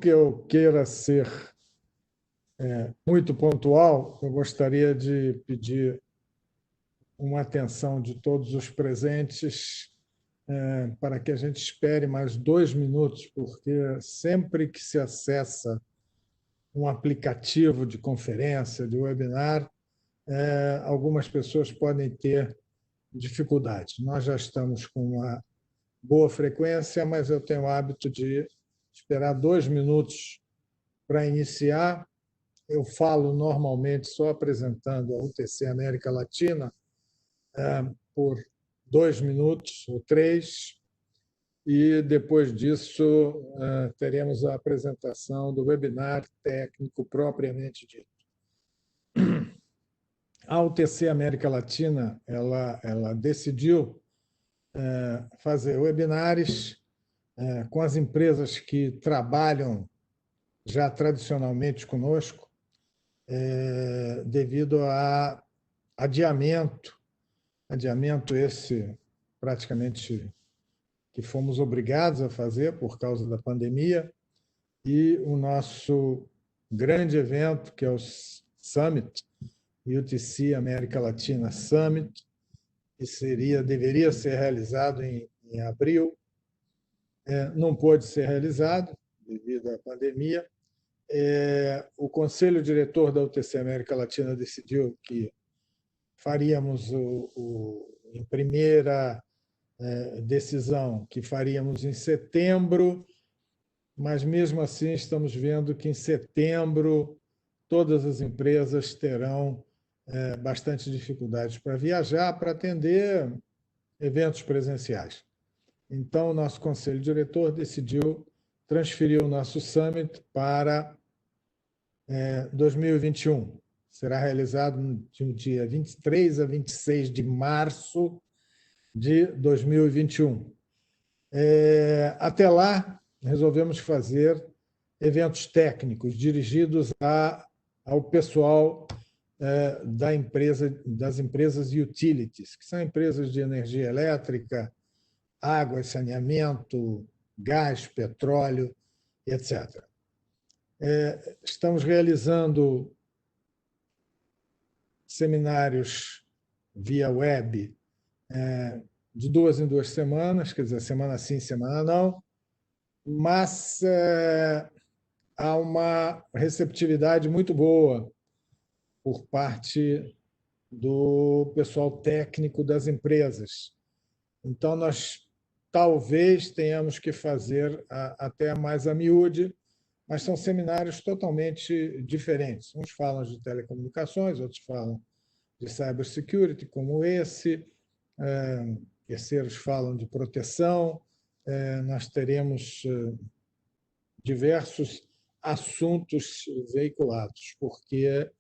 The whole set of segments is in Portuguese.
que eu queira ser muito pontual, eu gostaria de pedir uma atenção de todos os presentes para que a gente espere mais 2 minutos, porque sempre que se acessa um aplicativo de conferência, de webinar, algumas pessoas podem ter dificuldades. Nós já estamos com uma boa frequência, mas eu tenho o hábito de esperar 2 minutos para iniciar. Eu falo normalmente só apresentando a UTC América Latina por 2 minutos ou 3, e depois disso teremos a apresentação do webinar técnico propriamente dito. A UTC América Latina ela decidiu fazer webinars com as empresas que trabalham já tradicionalmente conosco, devido a adiamento esse praticamente que fomos obrigados a fazer por causa da pandemia, e o nosso grande evento, que é o Summit, UTC América Latina Summit, que deveria ser realizado em abril, não pôde ser realizado devido à pandemia. O Conselho Diretor da UTC América Latina decidiu que faríamos em primeira decisão, que faríamos em setembro, mas mesmo assim estamos vendo que em setembro todas as empresas terão bastante dificuldades para viajar, para atender eventos presenciais. Então, o nosso conselho diretor decidiu transferir o nosso summit para 2021. Será realizado de dia 23 a 26 de março de 2021. Até lá, resolvemos fazer eventos técnicos dirigidos ao pessoal das empresas utilities, que são empresas de energia elétrica, água, saneamento, gás, petróleo, etc. Estamos realizando seminários via web de 2 em 2 semanas, quer dizer, semana sim, semana não, mas há uma receptividade muito boa por parte do pessoal técnico das empresas. Então, nós talvez tenhamos que fazer até mais a miúde, mas são seminários totalmente diferentes. Uns falam de telecomunicações, outros falam de cybersecurity, como esse, terceiros falam de proteção. Nós teremos diversos assuntos veiculados, porque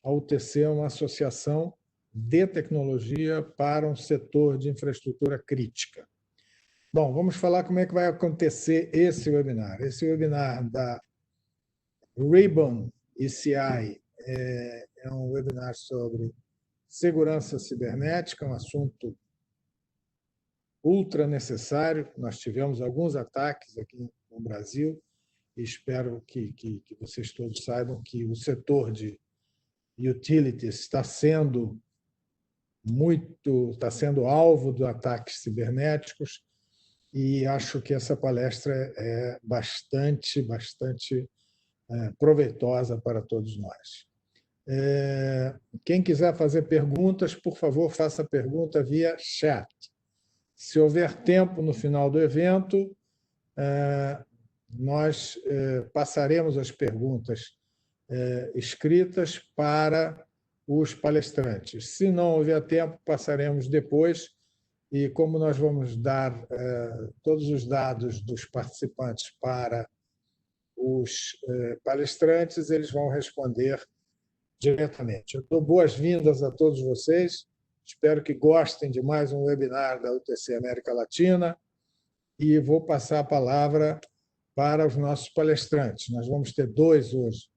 a UTC é uma associação de tecnologia para um setor de infraestrutura crítica. Bom, vamos falar como é que vai acontecer esse webinar. Esse webinar da Ribbon ECI é um webinar sobre segurança cibernética, um assunto ultra necessário. Nós tivemos alguns ataques aqui no Brasil e espero que vocês todos saibam que o setor de utilities está sendo alvo de ataques cibernéticos, e acho que essa palestra é bastante proveitosa para todos nós. Quem quiser fazer perguntas, por favor, faça pergunta via chat. Se houver tempo no final do evento, nós passaremos as perguntas escritas para os palestrantes. Se não houver tempo, passaremos depois, e como nós vamos dar todos os dados dos participantes para os palestrantes, eles vão responder diretamente. Eu dou boas-vindas a todos vocês, espero que gostem de mais um webinar da UTC América Latina, e vou passar a palavra para os nossos palestrantes. Nós vamos ter 2 hoje.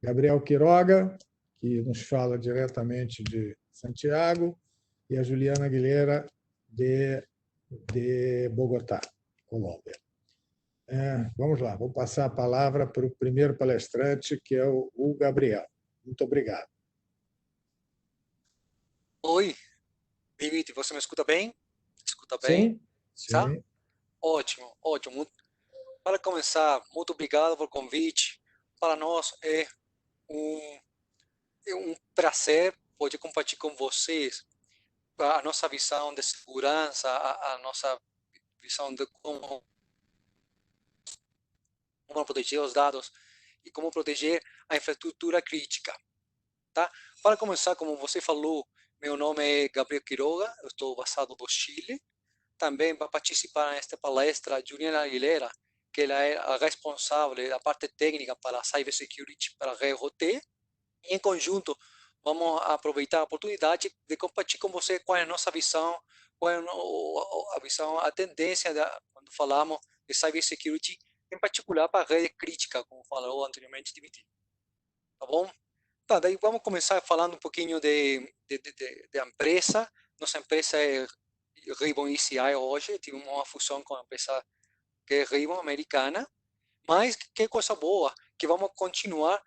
Gabriel Quiroga, que nos fala diretamente de Santiago, e a Juliana Aguilera, de Bogotá, Colômbia. Vamos lá, vou passar a palavra para o primeiro palestrante, que é o Gabriel. Muito obrigado. Oi, David, você me escuta bem? Escuta bem? Sim? Tá? Sim. Ótimo, ótimo. Para começar, muito obrigado pelo convite. Para nós um, é um prazer poder compartilhar com vocês a nossa visão de segurança, a nossa visão de como proteger os dados e como proteger a infraestrutura crítica. Tá? Para começar, como você falou, meu nome é Gabriel Quiroga, eu estou basado no Chile. Também vai participar nesta palestra Juliana Aguilera, que ela é a responsável da parte técnica para a Cybersecurity para a ROT. E, em conjunto, vamos aproveitar a oportunidade de compartilhar com você qual é a nossa visão, qual é a visão, a tendência quando falamos de Cybersecurity, em particular para a rede crítica, como falou anteriormente, Dimitri. Tá bom? Tá, daí vamos começar falando um pouquinho de empresa. Nossa empresa é Ribbon ECI hoje, tive uma fusão com a empresa que é Ribbon americana, mas que coisa boa, que vamos continuar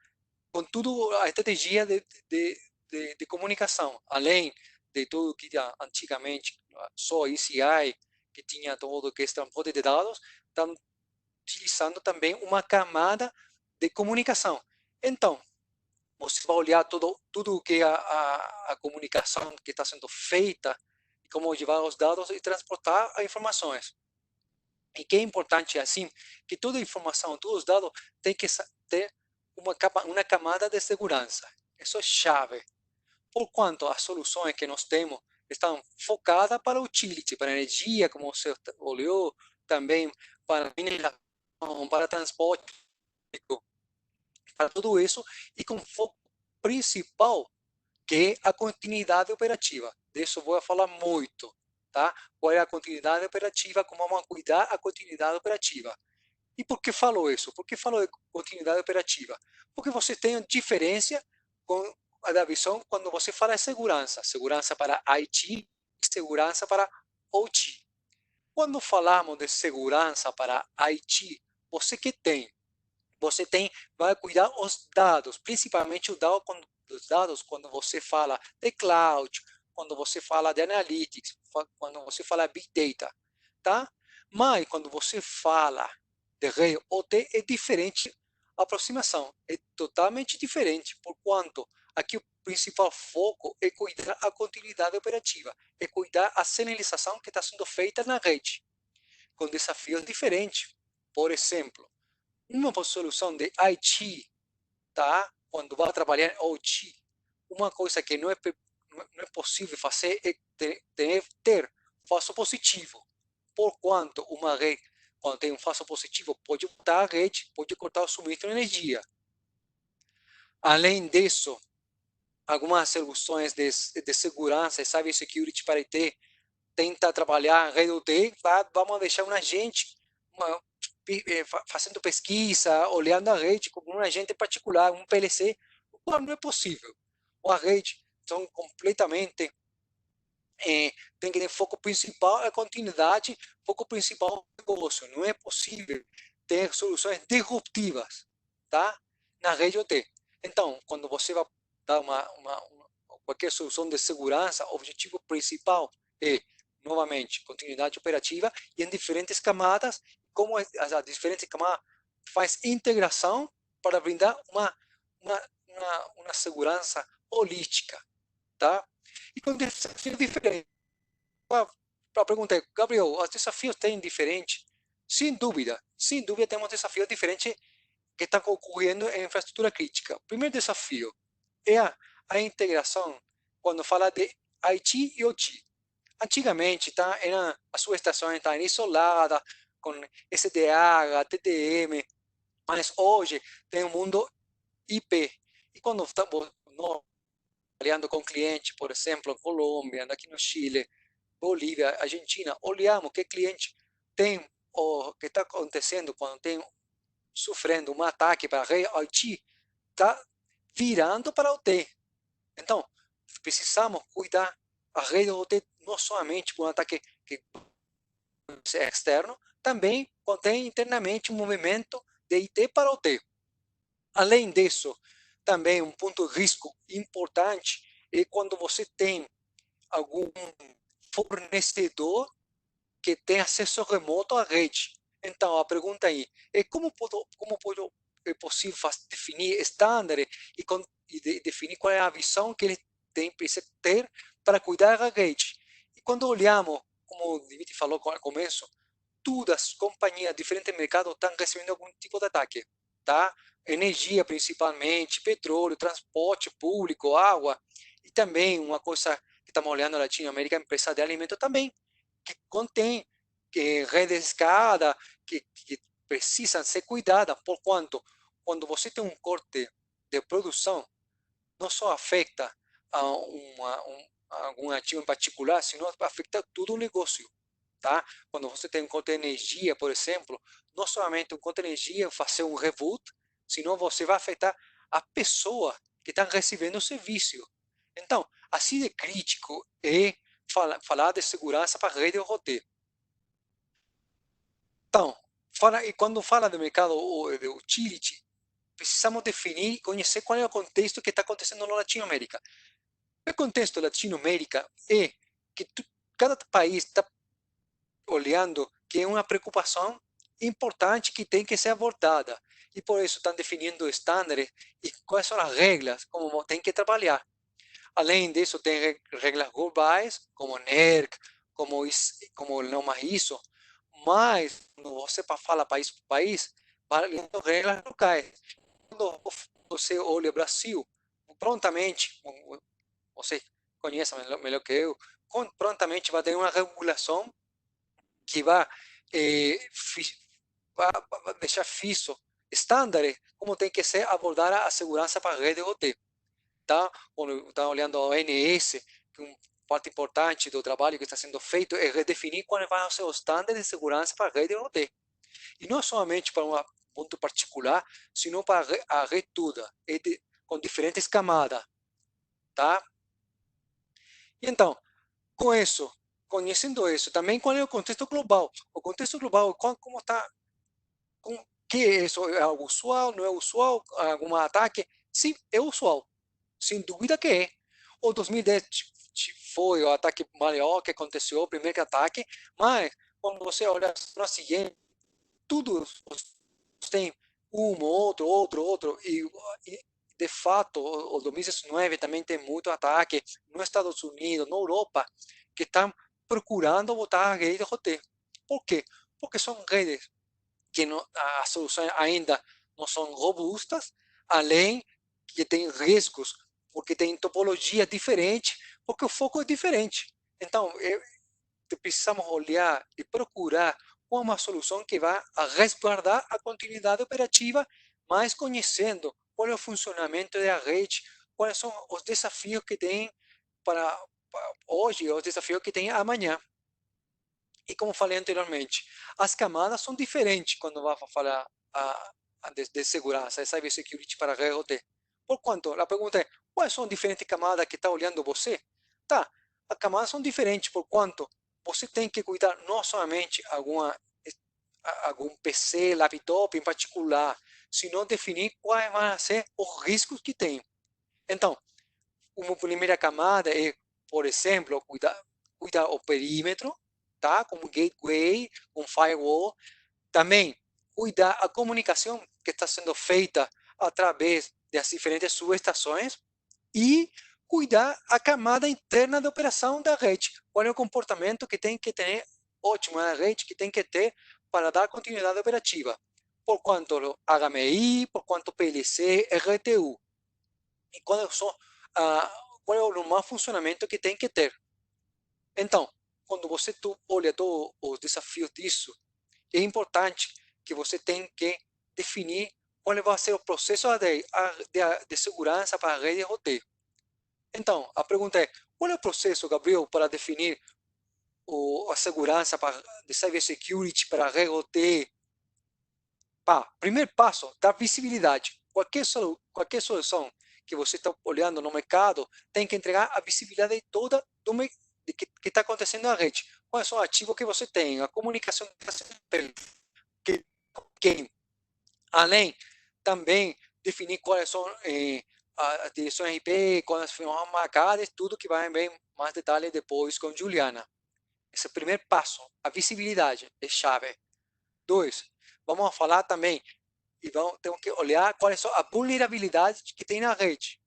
com tudo a estratégia de comunicação, além de tudo que antigamente só ECI, que tinha todo que é transporte de dados, estão utilizando também uma camada de comunicação. Então, você vai olhar tudo o que a comunicação que está sendo feita e como levar os dados e transportar as informações. E que é importante assim, que toda a informação, todos os dados tem que ter uma camada de segurança. Isso é chave. Por quanto as soluções que nós temos estão focadas para o utility, para a energia, como você olhou, também para mineração, para transporte, para tudo isso, e com foco principal que é a continuidade operativa. Disso vou falar muito, tá? Qual é a continuidade operativa, como vamos cuidar a continuidade operativa. E por que falo isso? Por que falo de continuidade operativa? Porque você tem diferença com a da visão quando você fala de segurança. Segurança para IT e segurança para OT. Quando falamos de segurança para IT, você que tem? Você vai cuidar os dados, principalmente os dados quando você fala de cloud, quando você fala de analytics, quando você fala big data, tá? Mas quando você fala de rede OT é diferente a aproximação, é totalmente diferente, por quanto aqui o principal foco é cuidar a continuidade operativa, é cuidar a sinalização que está sendo feita na rede, com desafios diferentes. Por exemplo, uma solução de IT, tá? Quando vai trabalhar em OT, uma coisa que não é possível fazer é ter falso positivo. Por quanto uma rede, quando tem um falso positivo, pode cortar a rede, pode cortar o suministro de energia. Além disso, algumas soluções de segurança e cybersecurity para IT tenta trabalhar em rede UTI, vamos deixar um agente fazendo pesquisa, olhando a rede como um agente particular, um PLC, o qual não é possível. A rede são completamente tem que ter foco principal é a continuidade, foco principal é o negócio. Não é possível ter soluções disruptivas, tá? Na rede OT. Então, quando você vai dar qualquer solução de segurança, o objetivo principal é, novamente, continuidade operativa e em diferentes camadas, como as diferentes camadas faz integração para brindar uma segurança holística, tá? E com desafios diferentes. A pergunta é, Gabriel, os desafios têm diferente? Sem dúvida temos desafios diferentes que estão ocorrendo em infraestrutura crítica. O primeiro desafio é a integração quando fala de IT e OT. Antigamente, tá, as suas estações estavam isoladas, com SDH, TDM, mas hoje tem um mundo IP. E quando estamos trabalhando com clientes, por exemplo, em Colômbia, aqui no Chile, Bolívia, Argentina, olhamos que cliente tem o que está acontecendo quando tem sofrendo um ataque para a rede IT, está virando para o T. Então, precisamos cuidar a rede OT não somente por um ataque que é externo, também contém internamente um movimento de IT para OT. Além disso, também um ponto de risco importante é quando você tem algum fornecedor que tem acesso remoto à rede. Então, a pergunta aí é é possível definir estándares e definir qual é a visão que ele precisa ter para cuidar da rede. E quando olhamos, como o Dimitri falou no começo, todas as companhias, diferentes mercados estão recebendo algum tipo de ataque, tá? Energia principalmente, petróleo, transporte público, água, e também uma coisa que estamos olhando na Latinoamérica, a empresa de alimento também, que contém rede de escada, que precisam ser cuidadas, por quanto quando você tem um corte de produção, não só afeta a algum ativo em particular, senão afeta todo o negócio. Tá? Quando você tem um corte de energia, por exemplo, não somente um corte de energia fazer um reboot, senão você vai afetar a pessoa que está recebendo o serviço. Então, assim de crítico é falar de segurança para a rede OT. Então, e quando fala do mercado de utility, precisamos definir e conhecer qual é o contexto que está acontecendo na Latinoamérica. O contexto da Latinoamérica é que cada país está olhando que é uma preocupação importante que tem que ser abordada. E por isso estão definindo estándares e quais são as regras, como tem que trabalhar. Além disso, tem regras globais, como NERC, como não mais ISO, mas quando você fala país por país, valendo regras locais. Quando você olha o Brasil, prontamente, você conhece melhor que eu, prontamente vai ter uma regulação que vai deixar fixo estándares como tem que ser abordada a segurança para a rede OT. Tá? Está olhando a ONS, que uma parte importante do trabalho que está sendo feito é redefinir quais vão ser os estándares de segurança para a rede OT. E não somente para um ponto particular, sino para a rede toda, com diferentes camadas. Tá? E então, com isso, conhecendo isso, também qual é o contexto global? O contexto global, como está, que isso é algo usual, não é usual, algum ataque? Sim, é usual, sem dúvida que é. O 2010 foi o ataque maior que aconteceu, o primeiro ataque, mas quando você olha no seguinte, todos tem um, outro, e de fato, o 2019 também tem muito ataque nos Estados Unidos, na Europa, que estão procurando botar a rede de roteiro. Por quê? Porque são redes que não, as soluções ainda não são robustas, além que tem riscos, porque tem topologia diferente, porque o foco é diferente. Então, precisamos olhar e procurar uma solução que vá resguardar a continuidade operativa, mas conhecendo qual é o funcionamento da rede, quais são os desafios que tem para hoje, os desafios que tem amanhã. E como falei anteriormente, as camadas são diferentes quando vai falar de segurança, de cybersecurity para a rede OT. Por quanto? A pergunta é, quais são as diferentes camadas que está olhando você? Tá, as camadas são diferentes por quanto você tem que cuidar não somente algum PC, laptop em particular, sino definir quais vão ser os riscos que tem. Então, uma primeira camada é, por exemplo, cuidar o perímetro, tá? Como gateway, um firewall. Também cuidar a comunicação que está sendo feita através das diferentes subestações e cuidar a camada interna de operação da rede. Qual é o comportamento que tem que ter ótimo na rede, que tem que ter para dar continuidade operativa. Por quanto HMI, por quanto PLC, RTU. E qual é o normal funcionamento que tem que ter. Então, quando você olha todos os desafios disso, é importante que você tenha que definir qual vai ser o processo de segurança para a rede OT. Então, a pergunta é, qual é o processo, Gabriel, para definir a segurança de cybersecurity para a rede OT? Primeiro passo, dar visibilidade. Qualquer solução que você está olhando no mercado tem que entregar a visibilidade toda de que está acontecendo na rede. Quais são os ativos que você tem, a comunicação que está sendo feita, quem. Além, também, definir quais são as direções IP, quais foram marcadas, tudo que vai ver mais detalhes depois com Juliana. Esse é o primeiro passo, a visibilidade é chave. 2, vamos falar também, e temos que olhar quais são as vulnerabilidades que tem na rede.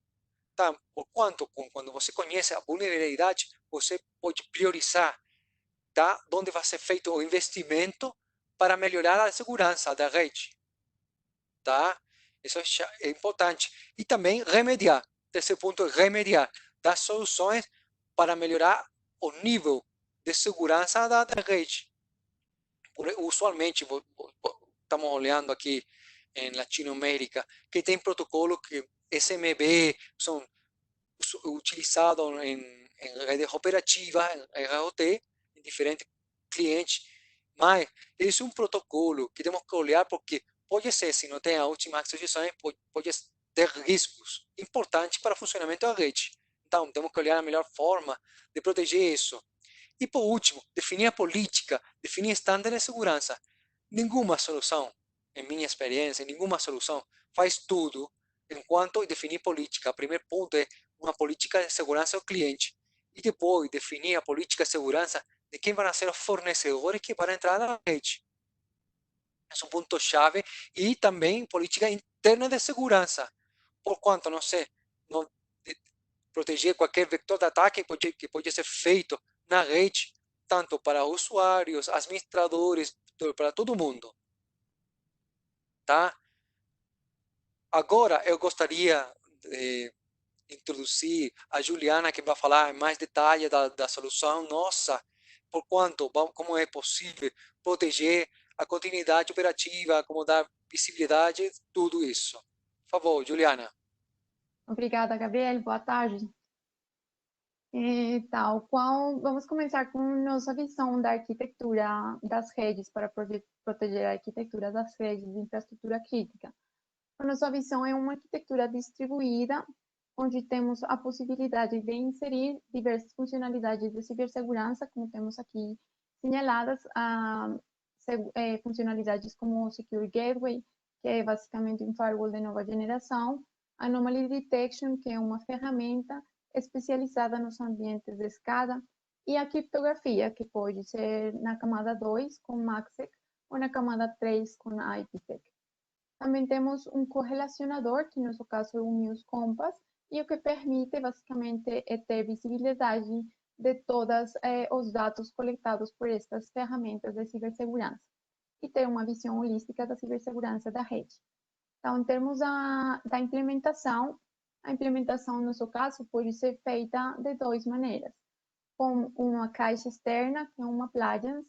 Tá? Por quanto, quando você conhece a vulnerabilidade, você pode priorizar, tá? Onde vai ser feito o investimento para melhorar a segurança da rede. Tá? Isso é importante. E também remediar. Terceiro ponto é remediar. Dar soluções para melhorar o nível de segurança da rede. Usualmente, estamos olhando aqui em Latinoamérica, que tem protocolo que SMB são utilizados em redes operativas, em IoT, em diferentes clientes, mas esse é um protocolo que temos que olhar porque pode ser, se não tem a última aquisição, pode ter riscos importantes para o funcionamento da rede. Então, temos que olhar a melhor forma de proteger isso. E, por último, definir a política, definir estándares de segurança. Nenhuma solução, em minha experiência, nenhuma solução faz tudo enquanto definir política. O primeiro ponto é uma política de segurança ao cliente. E depois, definir a política de segurança de quem vão ser os fornecedores que vão entrar na rede. É um ponto-chave. E também política interna de segurança. Por quanto, não sei, não, proteger qualquer vector de ataque que pode ser feito na rede, tanto para usuários, administradores, para todo mundo. Tá? Agora eu gostaria de introduzir a Juliana, que vai falar em mais detalhe da solução nossa, por quanto, como é possível proteger a continuidade operativa, como dar visibilidade, tudo isso. Por favor, Juliana. Obrigada, Gabriel. Boa tarde. Vamos começar com nossa visão da arquitetura das redes para proteger a arquitetura das redes de infraestrutura crítica. A nossa visão é uma arquitetura distribuída, onde temos a possibilidade de inserir diversas funcionalidades de cibersegurança, como temos aqui sinaladas, funcionalidades como o Secure Gateway, que é basicamente um firewall de nova geração, Anomaly Detection, que é uma ferramenta especializada nos ambientes de escada, e a criptografia, que pode ser na camada 2 com MACsec ou na camada 3 com IPsec. Também temos um correlacionador, que no nosso caso é o News Compass, e o que permite basicamente é ter visibilidade de todos os dados coletados por estas ferramentas de cibersegurança e ter uma visão holística da cibersegurança da rede. Então, em termos da implementação, a implementação, no nosso caso, pode ser feita de duas maneiras. Com uma caixa externa, que é uma appliance,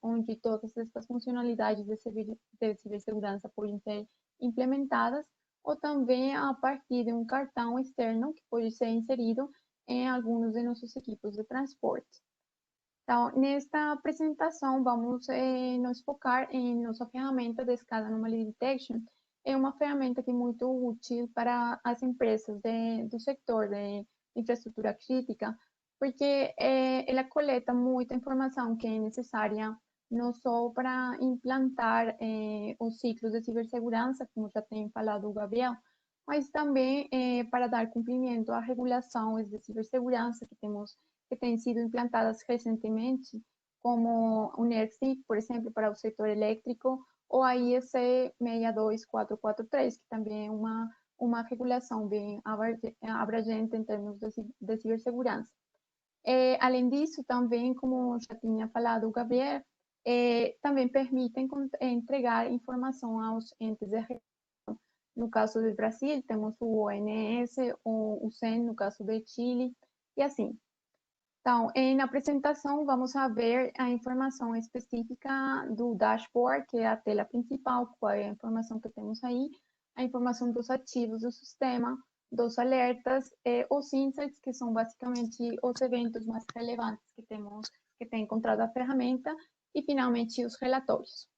onde todas estas funcionalidades de cibersegurança podem ser implementadas, ou também a partir de um cartão externo, que pode ser inserido em alguns de nossos equipos de transporte. Então, nesta apresentação, vamos nos focar em nossa ferramenta de escada Anomaly Detection. É uma ferramenta que é muito útil para as empresas do setor de infraestrutura crítica, porque ela coleta muita informação que é necessária não só para implantar os ciclos de cibersegurança, como já tem falado o Gabriel, mas também para dar cumprimento a regulações de cibersegurança que têm sido implantadas recentemente, como o NERC, por exemplo, para o setor elétrico, ou a IEC 62443, que também é uma regulação bem abrangente em termos de cibersegurança. Além disso, também, como já tinha falado o Gabriel, também permitem entregar informação aos entes de regulação. No caso do Brasil, temos o ONS, o CEN, no caso de Chile, e assim. Então, na apresentação, vamos ver a informação específica do dashboard, que é a tela principal, qual é a informação que temos aí, a informação dos ativos do sistema, dos alertas, os insights, que são basicamente os eventos mais relevantes que tem encontrado a ferramenta, e finalmente os relatórios.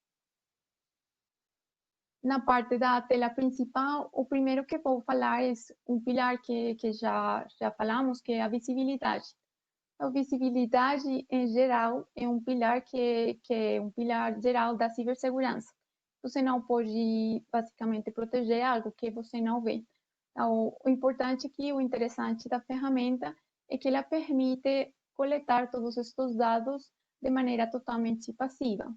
Na parte da tela principal, o primeiro que vou falar é um pilar que já falamos, que é a visibilidade. A visibilidade, em geral, é um pilar que é um pilar geral da cibersegurança. Você não pode, basicamente, proteger algo que você não vê. Então, o importante aqui, o interessante da ferramenta é que ela permite coletar todos estes dados de maneira totalmente passiva.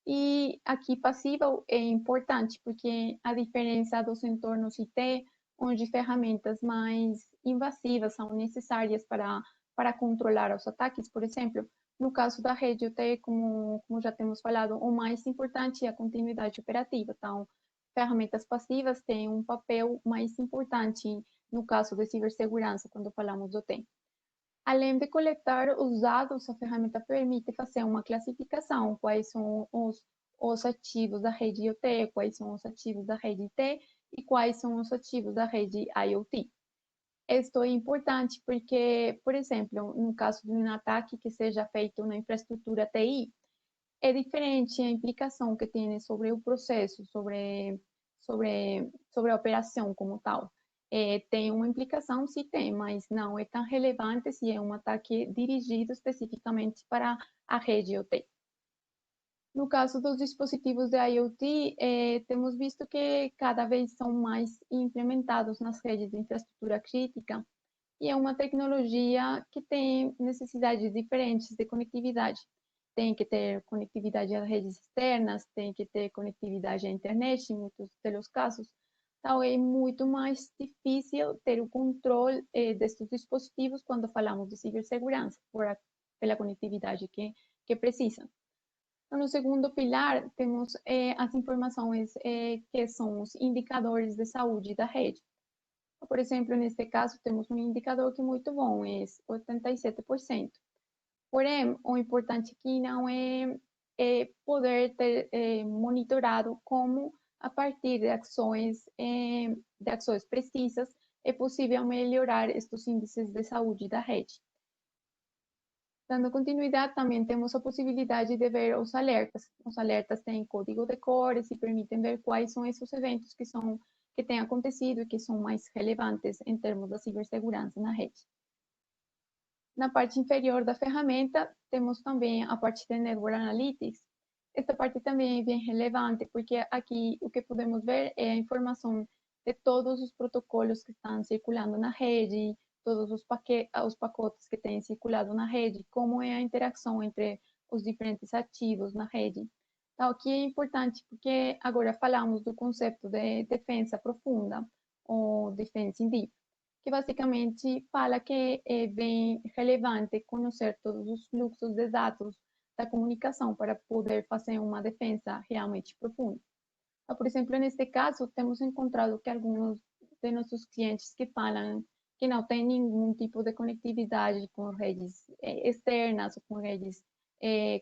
E aqui passiva é importante porque a diferença dos entornos IT, onde ferramentas mais invasivas são necessárias para controlar os ataques, por exemplo, no caso da rede OT, como já temos falado, o mais importante é a continuidade operativa. Então, ferramentas passivas têm um papel mais importante no caso de cibersegurança, quando falamos do OT. Além de coletar os dados, a ferramenta permite fazer uma classificação, quais são os ativos da rede IoT, quais são os ativos da rede IT e quais são os ativos da rede IoT. Isto é importante porque, por exemplo, no caso de um ataque que seja feito na infraestrutura TI, é diferente a implicação que tem sobre o processo, sobre a operação como tal. Tem uma implicação, sim tem, mas não é tão relevante se é um ataque dirigido especificamente para a rede IoT. No caso dos dispositivos de IoT, temos visto que cada vez são mais implementados nas redes de infraestrutura crítica e é uma tecnologia que tem necessidades diferentes de conectividade. Tem que ter conectividade a redes externas, tem que ter conectividade à internet, em muitos dos casos. Então, é muito mais difícil ter o controle destes dispositivos quando falamos de cibersegurança, pela conectividade que precisam. Então, no segundo pilar, temos as informações que são os indicadores de saúde da rede. Por exemplo, neste caso, temos um indicador que é muito bom, é 87%. Porém, o importante aqui não é poder ter monitorado como, a partir de ações precisas, é possível melhorar estes índices de saúde da rede. Dando continuidade, também temos a possibilidade de ver os alertas. Os alertas têm código de cores e permitem ver quais são esses eventos que têm acontecido e que são mais relevantes em termos da cibersegurança na rede. Na parte inferior da ferramenta, temos também a parte de Network Analytics. Esta parte também é bem relevante, porque aqui o que podemos ver é a informação de todos os protocolos que estão circulando na rede, todos os pacotes que têm circulado na rede, como é a interação entre os diferentes ativos na rede. Então, aqui é importante porque agora falamos do conceito de defesa profunda, ou defense in deep, que basicamente fala que é bem relevante conhecer todos os fluxos de dados da comunicação para poder fazer uma defesa realmente profunda. Então, por exemplo, neste caso, temos encontrado que alguns de nossos clientes que falam que não tem nenhum tipo de conectividade com redes externas ou com redes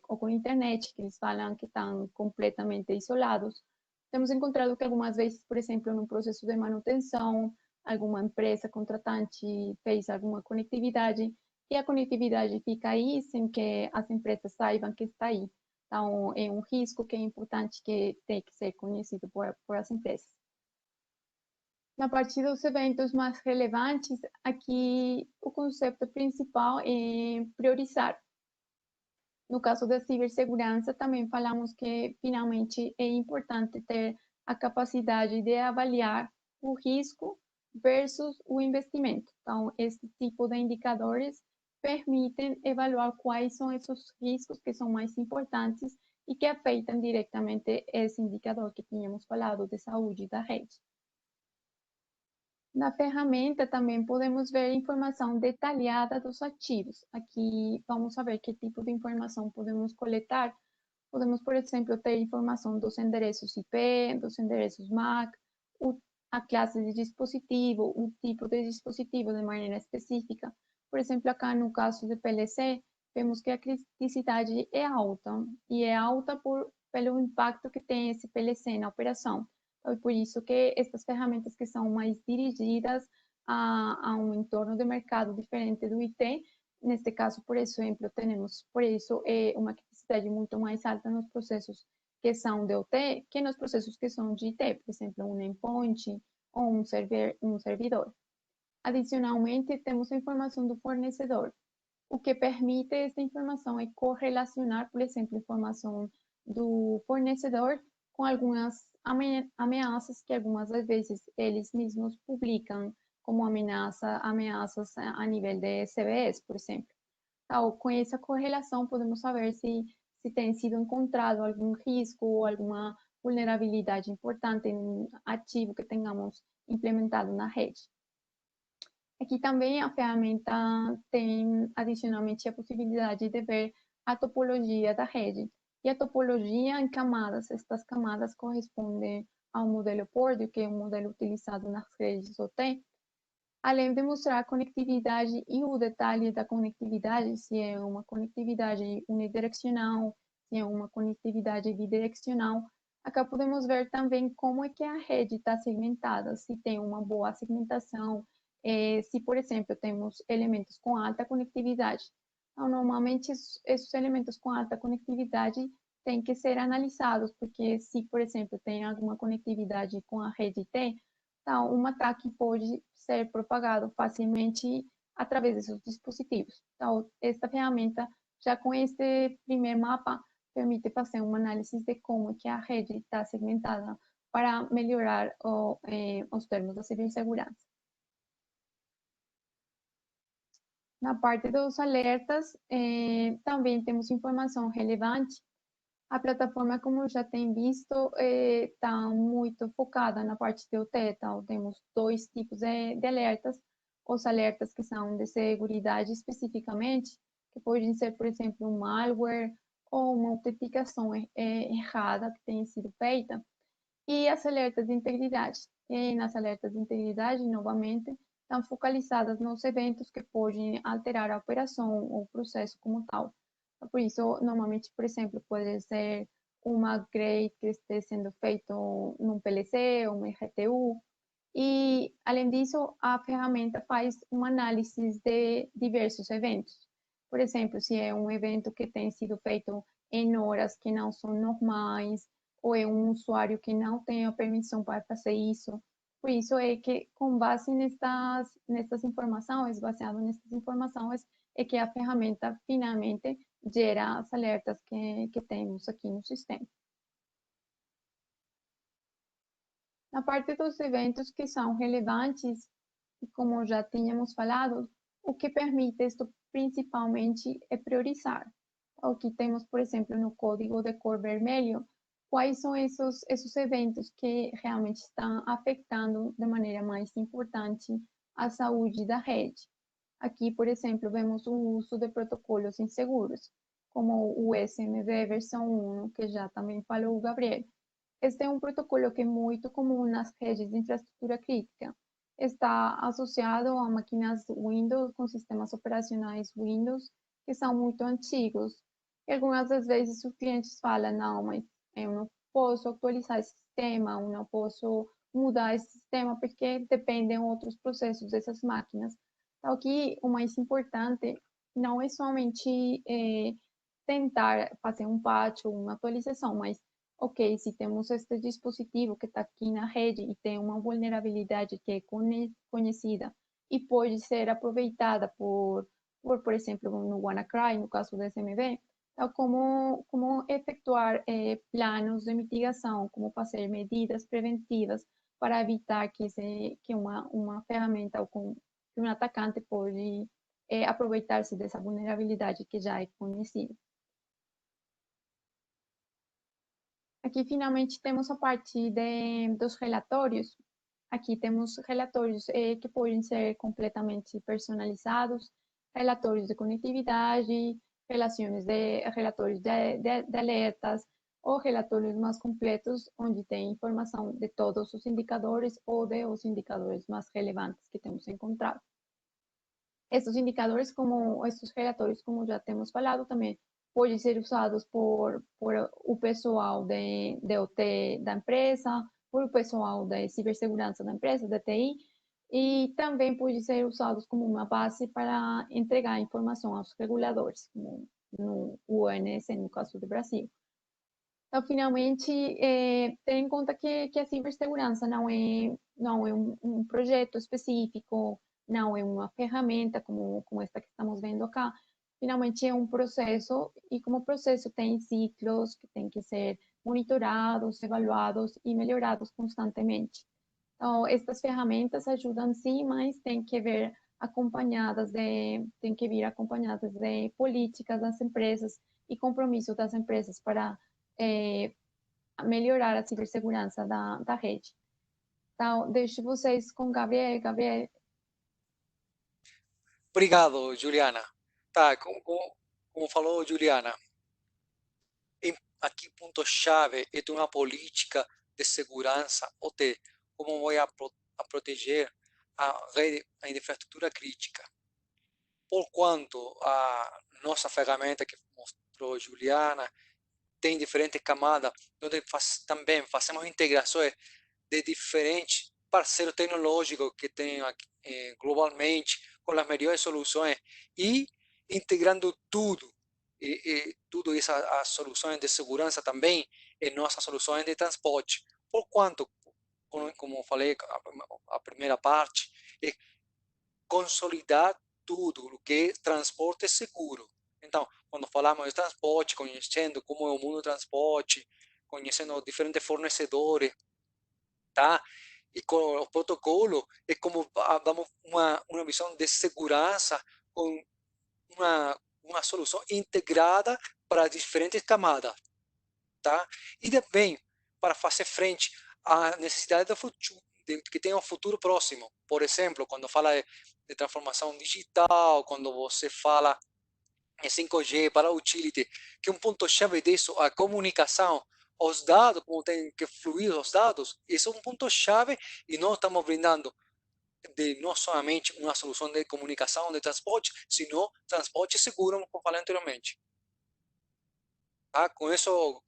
ou com internet, que eles falam que estão completamente isolados. Temos encontrado que algumas vezes, por exemplo, no processo de manutenção, alguma empresa contratante fez alguma conectividade e a conectividade fica aí sem que as empresas saibam que está aí. Então, é um risco que é importante que tem que ser conhecido por as empresas. Na parte dos eventos mais relevantes, aqui o conceito principal é priorizar. No caso da cibersegurança, também falamos que, finalmente, é importante ter a capacidade de avaliar o risco versus o investimento. Então, esse tipo de indicadores permitem evaluar quais são esses riscos que são mais importantes e que afetam diretamente esse indicador que tínhamos falado de saúde da rede. Na ferramenta também podemos ver informação detalhada dos ativos. Aqui vamos saber que tipo de informação podemos coletar. Podemos, por exemplo, ter informação dos endereços IP, dos endereços MAC, a classe de dispositivo, o tipo de dispositivo de maneira específica. Por exemplo, acá no caso de PLC, vemos que a criticidade é alta, e é alta pelo impacto que tem esse PLC na operação. Então, é por isso que estas ferramentas que são mais dirigidas a um entorno de mercado diferente do IT, neste caso, por exemplo, temos, por isso, uma criticidade muito mais alta nos processos que são de OT que nos processos que são de IT, por exemplo, um endpoint ou um servidor. Adicionalmente, temos a informação do fornecedor. o que permite esta informação é correlacionar, por exemplo, informação do fornecedor com algumas ameaças que algumas vezes eles mesmos publicam como ameaças a nível de CVEs, por exemplo. Então, com essa correlação, podemos saber se tem sido encontrado algum risco ou alguma vulnerabilidade importante em um ativo que tenhamos implementado na rede. Aqui também a ferramenta tem adicionalmente a possibilidade de ver a topologia da rede. E a topologia em camadas, estas camadas correspondem ao modelo Purdue, que é um modelo utilizado nas redes OT, além de mostrar a conectividade e o detalhe da conectividade, se é uma conectividade unidirecional, se é uma conectividade bidirecional. Acá podemos ver também como é que a rede está segmentada, se tem uma boa segmentação, se, por exemplo, temos elementos com alta conectividade. Então, normalmente, esses elementos com alta conectividade têm que ser analisados, porque se, por exemplo, tem alguma conectividade com a rede T, então, um ataque pode ser propagado facilmente através desses dispositivos. Então, esta ferramenta, já com este primeiro mapa, permite fazer uma análise de como que a rede está segmentada para melhorar os termos da cibersegurança. Na parte dos alertas, também temos informação relevante. A plataforma, como já tem visto, está muito focada na parte de OT. Então, temos dois tipos de alertas. Os alertas que são de segurança especificamente, que podem ser, por exemplo, um malware ou uma autenticação errada que tenha sido feita. E as alertas de integridade. E nas alertas de integridade, novamente, estão focalizadas nos eventos que podem alterar a operação ou o processo como tal. Por isso, normalmente, por exemplo, pode ser uma upgrade que esteja sendo feito num PLC ou um RTU. E, além disso, a ferramenta faz uma análise de diversos eventos. Por exemplo, se é um evento que tem sido feito em horas que não são normais, ou é um usuário que não tem a permissão para fazer isso. Por isso é que, com base nestas informações, baseado nessas informações, é que a ferramenta finalmente gera as alertas que temos aqui no sistema. Na parte dos eventos que são relevantes, como já tínhamos falado, o que permite isto principalmente é priorizar. O que temos, por exemplo, no código de cor vermelho, quais são esses eventos que realmente estão afetando de maneira mais importante a saúde da rede. Aqui, por exemplo, vemos o uso de protocolos inseguros, como o SMB versão 1, que já também falou o Gabriel. Este é um protocolo que é muito comum nas redes de infraestrutura crítica. Está associado a máquinas Windows com sistemas operacionais Windows que são muito antigos. E algumas das vezes os clientes falam, não, mas eu não posso atualizar esse sistema, eu não posso mudar esse sistema porque dependem outros processos dessas máquinas. Então, aqui o mais importante não é somente tentar fazer um patch ou uma atualização, mas ok, se temos este dispositivo que está aqui na rede e tem uma vulnerabilidade que é conhecida e pode ser aproveitada por exemplo, no WannaCry, no caso do SMB, então, como efetuar planos de mitigação, como fazer medidas preventivas para evitar que uma ferramenta ou que um atacante pode aproveitar-se dessa vulnerabilidade que já é conhecida. Aqui, finalmente, temos a parte dos relatórios. Aqui temos relatórios que podem ser completamente personalizados, relatórios de conectividade, relatórios de alertas, ou relatórios mais completos, onde tem informação de todos os indicadores ou de os indicadores mais relevantes que temos encontrado. Esses indicadores, como esses relatórios, como já temos falado, também podem ser usados por o pessoal de OT da empresa, por o pessoal de cibersegurança da empresa, da TI, e também podem ser usados como uma base para entregar informação aos reguladores, como no ONS, no caso do Brasil. Então, finalmente, ter em conta que a cibersegurança não é um projeto específico, não é uma ferramenta como esta que estamos vendo acá, finalmente é um processo, e como processo tem ciclos que têm que ser monitorados, evaluados e melhorados constantemente. Então, estas ferramentas ajudam sim, mas tem que vir acompanhadas de políticas das empresas e compromissos das empresas para melhorar a cibersegurança da rede. Então, deixo vocês com Gabriel. Gabriel. Obrigado, Juliana. Tá, como falou Juliana, aqui ponto-chave é de uma política de segurança, OT, como vou a proteger a rede, a infraestrutura crítica. Por quanto a nossa ferramenta que mostrou Juliana tem diferentes camadas, onde também fazemos integrações de diferentes parceiros tecnológicos que tem globalmente, com as melhores soluções, e integrando tudo, tudo as soluções de segurança também em nossas soluções de transporte. Por quanto, como falei, a primeira parte, é consolidar tudo o que é transporte seguro. Então, quando falamos de transporte, conhecendo como é o mundo do transporte, conhecendo diferentes fornecedores, tá? E com o protocolo é como damos uma visão de segurança com uma solução integrada para diferentes camadas, tá? E também para fazer frente à necessidade do futuro, que tem um futuro próximo. Por exemplo, quando fala de transformação digital, quando você fala em 5G para utility, que um ponto-chave disso, a comunicação, os dados, como tem que fluir os dados, isso é um ponto-chave e nós estamos brindando não somente uma solução de comunicação, de transporte, sino transporte seguro, como falei anteriormente. Tá? Com isso,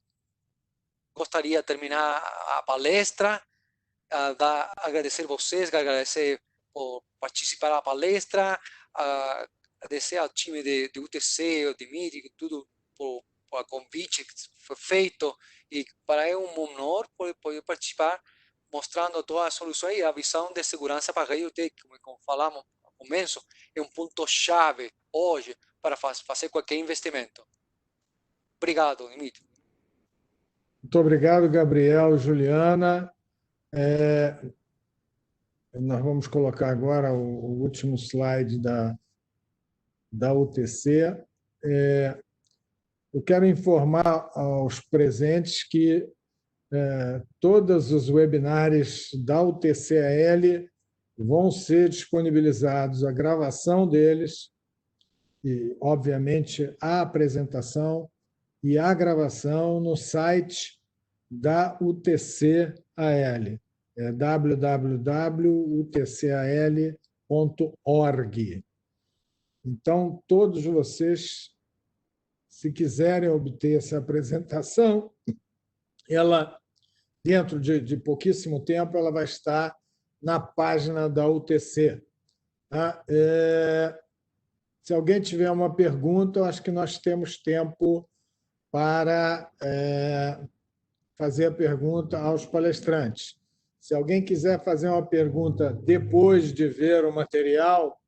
gostaria de terminar a palestra, agradecer vocês, agradecer por participar da palestra, agradecer ao time de UTC, o Dimitri, tudo por o convite que foi feito, e para é um honor poder participar, mostrando todas as soluções e a visão de segurança para a rede UTC, como falamos no começo, é um ponto-chave hoje para fazer qualquer investimento. Obrigado, Dimitri. Muito obrigado, Gabriel, Juliana. Nós vamos colocar agora o último slide da UTC. Eu quero informar aos presentes que todos os webinários da UTCAL vão ser disponibilizados, a gravação deles, e, obviamente, a apresentação e a gravação no site da UTCAL, www.utcal.org. Então, todos vocês, se quiserem obter essa apresentação, ela, dentro de pouquíssimo tempo, ela vai estar na página da UTC. Tá? Se alguém tiver uma pergunta, eu acho que nós temos tempo para fazer a pergunta aos palestrantes. Se alguém quiser fazer uma pergunta depois de ver o material,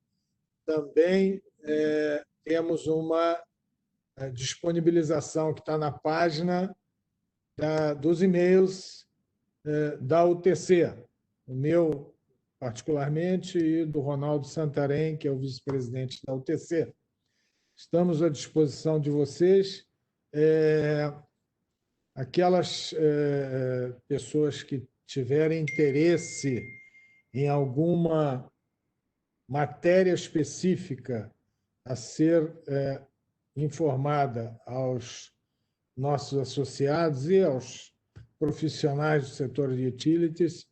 também temos uma disponibilização que está na página dos e-mails da UTC, o meu particularmente e do Ronaldo Santarém, que é o vice-presidente da UTC. Estamos à disposição de vocês. Aquelas pessoas que tiverem interesse em alguma matéria específica a ser informada aos nossos associados e aos profissionais do setor de utilities,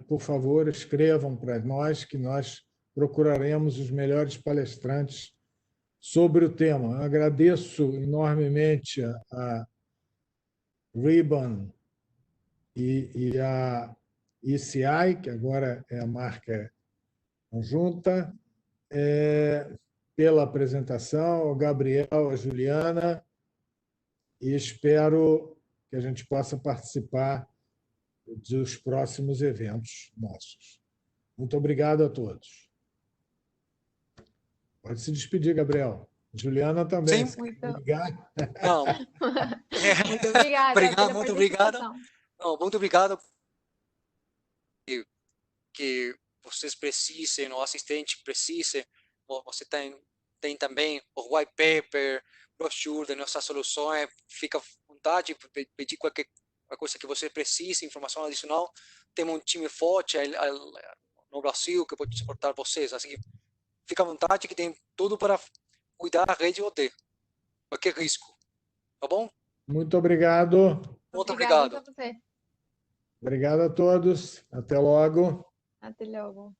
por favor, escrevam para nós, que nós procuraremos os melhores palestrantes sobre o tema. Eu agradeço enormemente a Ribbon e a ECI, que agora é a marca conjunta, pela apresentação, ao Gabriel, a Juliana, e espero que a gente possa participar dos próximos eventos nossos. Muito obrigado a todos. Pode se despedir, Gabriel. Juliana também. Sim. Se Muito, quiser ligar. Não. muito obrigada pela Muito obrigado. participação. Não, muito obrigado que vocês precisem, o assistente precise, você tem também o white paper, brochure de nossas soluções, fica à vontade de pedir qualquer coisa que você precise, informação adicional. Temos um time forte no Brasil que pode suportar vocês, assim, fica à vontade que tem tudo para cuidar da rede OT, qualquer risco, tá bom? Muito obrigado. Muito Obrigada obrigado. a você. Obrigado a todos. Até logo. Até logo.